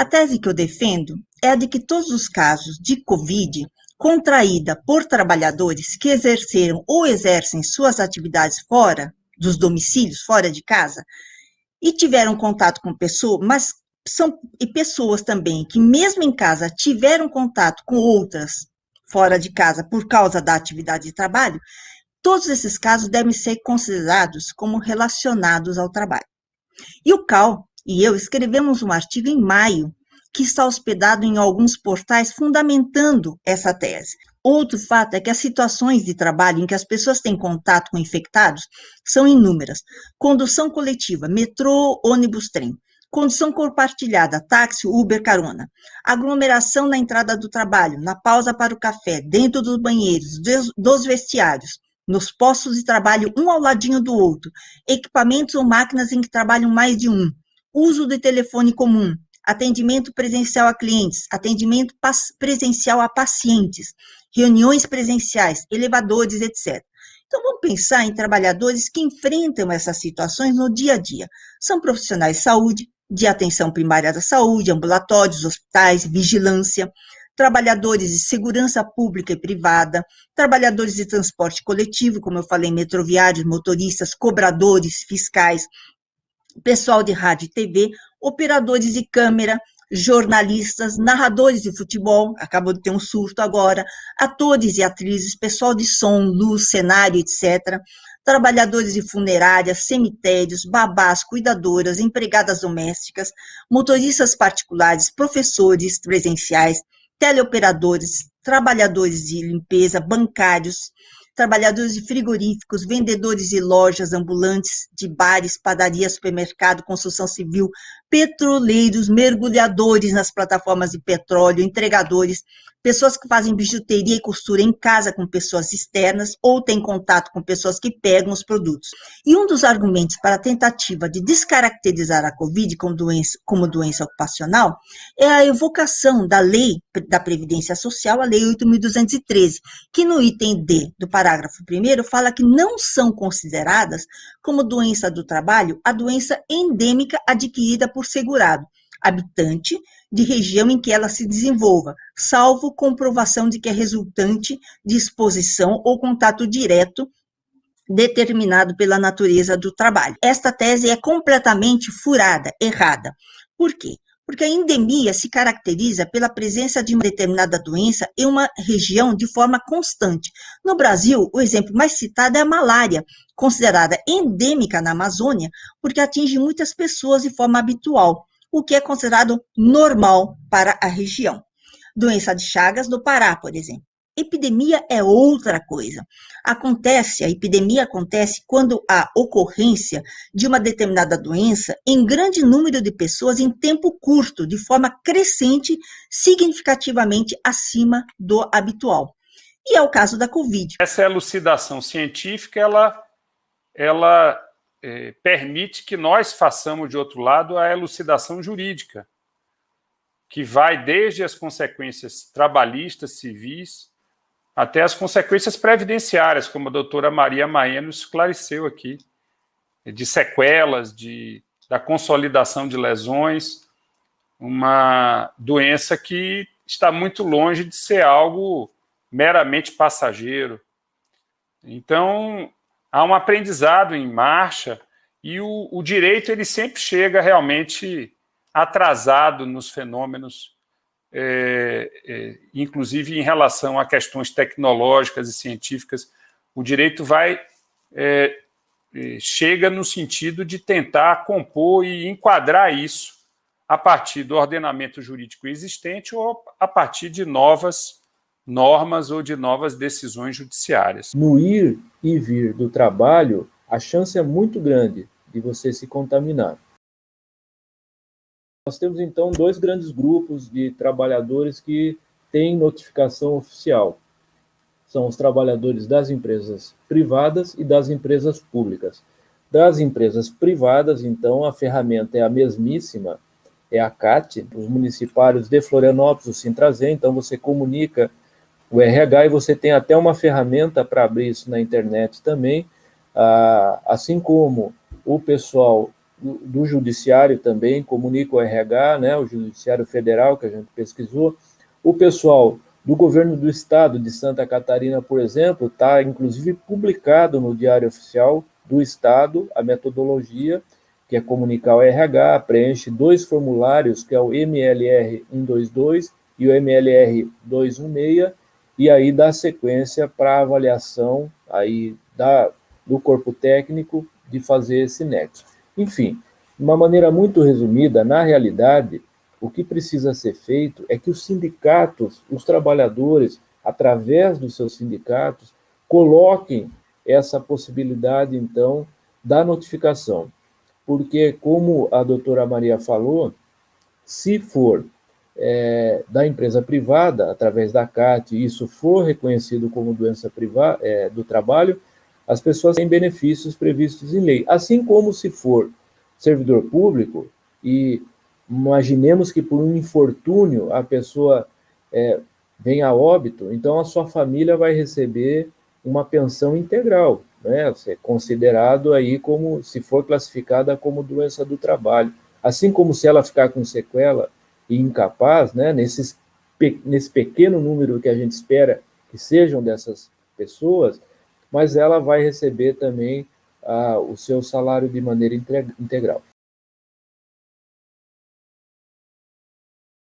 tese que eu defendo é a de que todos os casos de Covid contraída por trabalhadores que exerceram ou exercem suas atividades fora dos domicílios, fora de casa, e tiveram contato com pessoas, mas são pessoas também que, mesmo em casa, tiveram contato com outras fora de casa por causa da atividade de trabalho, todos esses casos devem ser considerados como relacionados ao trabalho. E o Cal e eu escrevemos um artigo em maio que está hospedado em alguns portais fundamentando essa tese. Outro fato é que as situações de trabalho em que as pessoas têm contato com infectados são inúmeras. Condução coletiva, metrô, ônibus, trem. Condução compartilhada, táxi, Uber, carona. Aglomeração na entrada do trabalho, na pausa para o café, dentro dos banheiros, dos vestiários, nos postos de trabalho um ao ladinho do outro, equipamentos ou máquinas em que trabalham mais de um, uso de telefone comum, atendimento presencial a clientes, atendimento presencial a pacientes, reuniões presenciais, elevadores, etc. Então, vamos pensar em trabalhadores que enfrentam essas situações no dia a dia. São profissionais de saúde, de atenção primária da saúde, ambulatórios, hospitais, vigilância, trabalhadores de segurança pública e privada, trabalhadores de transporte coletivo, como eu falei, metroviários, motoristas, cobradores, fiscais, pessoal de rádio e TV, operadores de câmera, jornalistas, narradores de futebol, acabou de ter um surto agora, atores e atrizes, pessoal de som, luz, cenário, etc., trabalhadores de funerárias, cemitérios, babás, cuidadoras, empregadas domésticas, motoristas particulares, professores presenciais, teleoperadores, trabalhadores de limpeza, bancários, trabalhadores de frigoríficos, vendedores de lojas, ambulantes, de bares, padarias, supermercado, construção civil, petroleiros, mergulhadores nas plataformas de petróleo, entregadores, pessoas que fazem bijuteria e costura em casa com pessoas externas ou têm contato com pessoas que pegam os produtos. E um dos argumentos para a tentativa de descaracterizar a Covid como doença ocupacional é a evocação da Lei da Previdência Social, a Lei 8.213, que no item D do parágrafo 1º fala que não são consideradas como doença do trabalho a doença endêmica adquirida por segurado, habitante de região em que ela se desenvolva, salvo comprovação de que é resultante de exposição ou contato direto determinado pela natureza do trabalho. Esta tese é completamente furada, errada. Por quê? Porque a endemia se caracteriza pela presença de uma determinada doença em uma região de forma constante. No Brasil, o exemplo mais citado é a malária, considerada endêmica na Amazônia, porque atinge muitas pessoas de forma habitual, o que é considerado normal para a região. Doença de Chagas no Pará, por exemplo. Epidemia é outra coisa. A epidemia acontece quando há ocorrência de uma determinada doença em grande número de pessoas em tempo curto, de forma crescente, significativamente acima do habitual. E é o caso da Covid. Essa elucidação científica, ela permite que nós façamos, de outro lado, a elucidação jurídica, que vai desde as consequências trabalhistas, civis, até as consequências previdenciárias, como a doutora Maria Maeno esclareceu aqui, de sequelas, da consolidação de lesões, uma doença que está muito longe de ser algo meramente passageiro. Então, há um aprendizado em marcha e o direito ele sempre chega realmente atrasado nos fenômenos, inclusive em relação a questões tecnológicas e científicas. O direito chega no sentido de tentar compor e enquadrar isso a partir do ordenamento jurídico existente ou a partir de novas normas ou de novas decisões judiciárias. No ir e vir do trabalho, a chance é muito grande de você se contaminar. Nós temos, então, dois grandes grupos de trabalhadores que têm notificação oficial. São os trabalhadores das empresas privadas e das empresas públicas. Das empresas privadas, então, a ferramenta é a mesmíssima, é a CAT, os municipários de Florianópolis, o Sintrazen, então você comunica o RH e você tem até uma ferramenta para abrir isso na internet também, assim como o pessoal do Judiciário também, comunica o RH, né, o Judiciário Federal, que a gente pesquisou. O pessoal do Governo do Estado de Santa Catarina, por exemplo, está inclusive publicado no Diário Oficial do Estado a metodologia, que é comunicar o RH, preenche 2 formulários, que é o MLR 122 e o MLR 216, e aí dá sequência para a avaliação aí do corpo técnico de fazer esse nexo. Enfim, de uma maneira muito resumida, na realidade, o que precisa ser feito é que os sindicatos, os trabalhadores, através dos seus sindicatos, coloquem essa possibilidade, então, da notificação. Porque, como a doutora Maria falou, se for da empresa privada, através da CAT, e isso for reconhecido como doença do trabalho, as pessoas têm benefícios previstos em lei. Assim como se for servidor público, e imaginemos que por um infortúnio a pessoa venha a óbito, então a sua família vai receber uma pensão integral, né? É considerado aí como, se for classificada como doença do trabalho. Assim como se ela ficar com sequela e incapaz, né, nesse pequeno número que a gente espera que sejam dessas pessoas, mas ela vai receber também o seu salário de maneira integral.